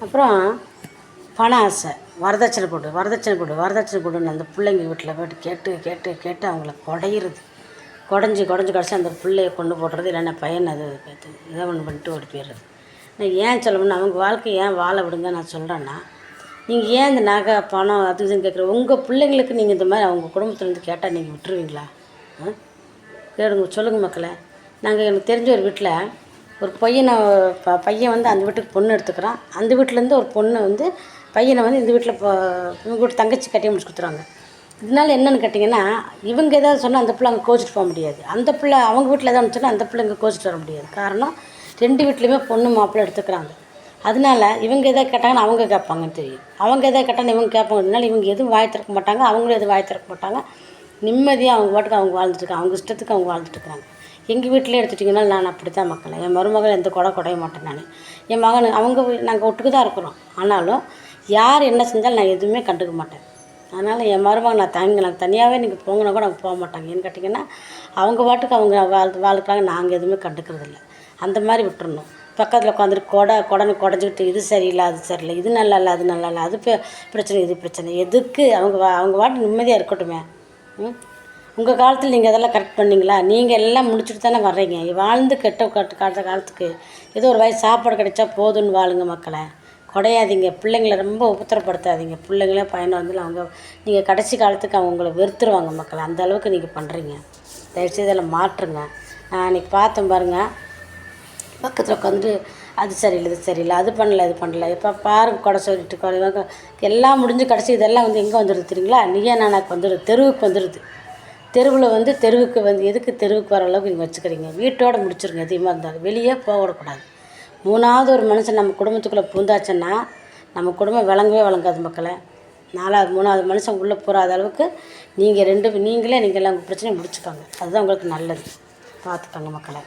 அப்புறம் பண ஆசை, வரதட்சணை போடு வரதட்சணை போடு வரதட்சணை போடுன்னு அந்த பிள்ளைங்க வீட்டில் போய்ட்டு கேட்டு கேட்டு கேட்டு அவங்கள குடையிறது. குடஞ்சி கடைசி அந்த பிள்ளைய கொண்டு போடுறது, இல்லைன்னா பையனை அது ஏதோ ஒன்று பண்ணிட்டு ஓடி போயிடுறது. நான் ஏன் சொல்லணும்னா, அவங்க வாழ்க்கை ஏன் வாழ விடுங்க நான் சொல்கிறேன்னா, நீங்கள் ஏன் இந்த நகை பணம் அது இதுன்னு கேட்குற உங்கள் பிள்ளைங்களுக்கு நீங்கள் இந்த மாதிரி அவங்க குடும்பத்துலேருந்து கேட்டால் நீங்கள் விட்டுருவீங்களா? கேளுங்க, சொல்லுங்கள் மக்களே. நாங்கள் எனக்கு தெரிஞ்ச ஒரு வீட்டில் ஒரு பையன் வந்து அந்த வீட்டுக்கு பொண்ணு எடுத்துக்கிறான். அந்த வீட்டிலேருந்து ஒரு பொண்ணு வந்து பையனை வந்து இந்த வீட்டில் இவங்க வீட்டு தங்கச்சி கட்டி முடிச்சு கொடுத்துருவாங்க. இதனால என்னென்னு கேட்டிங்கன்னா, இவங்க ஏதாவது சொன்னால் அந்த பிள்ளை அங்கே கோச்சிட்டு போக முடியாது. அந்த பிள்ளை அவங்க வீட்டில் எதாவது சொன்னால் அந்த பிள்ளை இங்கே கோச்சிட்டு வர முடியாது. காரணம் 2 வீட்லேயுமே பொண்ணு மாப்பிள்ளை எடுத்துக்கிறாங்க. அதனால இவங்க எதாவது கேட்டாங்கன்னா அவங்க கேட்பாங்கன்னு தெரியும். அவங்க எதாவது கேட்டாங்கன்னா இவங்க கேட்பாங்கனால இவங்க எதுவும் வாய் திறக்க மாட்டாங்க, அவங்களும் எதுவும் வாய் திறக்க மாட்டாங்க. நிம்மதியாக அவங்க பாட்டுக்கு அவங்க வாழ்ந்துட்டுருக்காங்க, அவங்க இஷ்டத்துக்கு அவங்க வாழ்ந்துட்டுருக்காங்க. எங்கள் வீட்டிலே எடுத்துட்டிங்கன்னா நான் அப்படி தான் மக்களே. என் மருமகள் எந்த குடைய மாட்டேன் நான். என் மகன் நாங்கள் ஒட்டுக்கு தான் இருக்கிறோம். ஆனாலும் யார் என்ன செஞ்சாலும் நான் எதுவுமே கண்டுக்க மாட்டேன். அதனால் என் மருமகன் நான் தனியாகவே நீங்கள் போங்கன்னா கூட அவங்க போக மாட்டாங்க. ஏன்னு கேட்டிங்கன்னா, அவங்க பாட்டுக்கு அவங்க வாழ்க்கிறாங்க, நாங்கள் எதுவுமே கண்டுக்கிறது இல்லை. அந்த மாதிரி விட்டுறணும். பக்கத்தில் உட்காந்துட்டு குடஞ்சிக்கிட்டு இது சரியில்லை அது சரியில்லை, இது நல்லா இல்லை அது நல்லா இல்லை, அது பிரச்சனை இது பிரச்சனை, எதுக்கு அவங்க பாட்டு நிம்மதியாக இருக்கட்டுமே. உங்கள் காலத்தில் நீங்கள் அதெல்லாம் கரெக்ட் பண்ணிங்களா? நீங்கள் எல்லாம் முடிச்சுட்டு தானே வர்றீங்க. வாழ்ந்து காலத்துக்கு ஏதோ ஒரு வயசு சாப்பாடு கிடைச்சா போதும்னு வாழுங்க மக்களை. குடையாதீங்க, பிள்ளைங்கள ரொம்ப உபத்திரப்படுத்தாதீங்க. பிள்ளைங்களே பையனை வந்து நீங்கள் கடைசி காலத்துக்கு அவங்க உங்களை வெறுத்துருவாங்க மக்களை. அந்த அளவுக்கு நீங்கள் பண்ணுறீங்க. தயவுசெய்து அதில் மாற்றுங்க. நான் அன்றைக்கி பார்த்தேன் பாருங்கள், பக்கத்தில் உட்காந்துட்டு அது சரியில்லை இது சரியில்லை, அது பண்ணல இது பண்ணல, இப்போ பாருங்க குடை சொல்லிட்டு எல்லாம் முடிஞ்சு கடைசி இதெல்லாம் வந்து எங்கே வந்துடுது தெரியுங்களா? நீயா நானாக்கு வந்துடுது, தெருவுக்கு வந்துடுது. தெருவுக்கு வந்து எதுக்கு தெருவுக்கு வர அளவுக்கு நீங்கள் வச்சுக்கிறீங்க? வீட்டோடு முடிச்சுருங்க. எதையுமா இருந்தாலும் வெளியே போகக்கூடாது. 3வது ஒரு மனுஷன் நம்ம குடும்பத்துக்குள்ளே பூந்தாச்சுன்னா நம்ம குடும்பம் விளங்காது மக்களை. 4வது 3வது மனுஷன் உள்ளே போகாத அளவுக்கு நீங்களே உங்கள் பிரச்சனையை முடிச்சுக்கோங்க. அதுதான் உங்களுக்கு நல்லது. பார்த்துக்கோங்க மக்களை.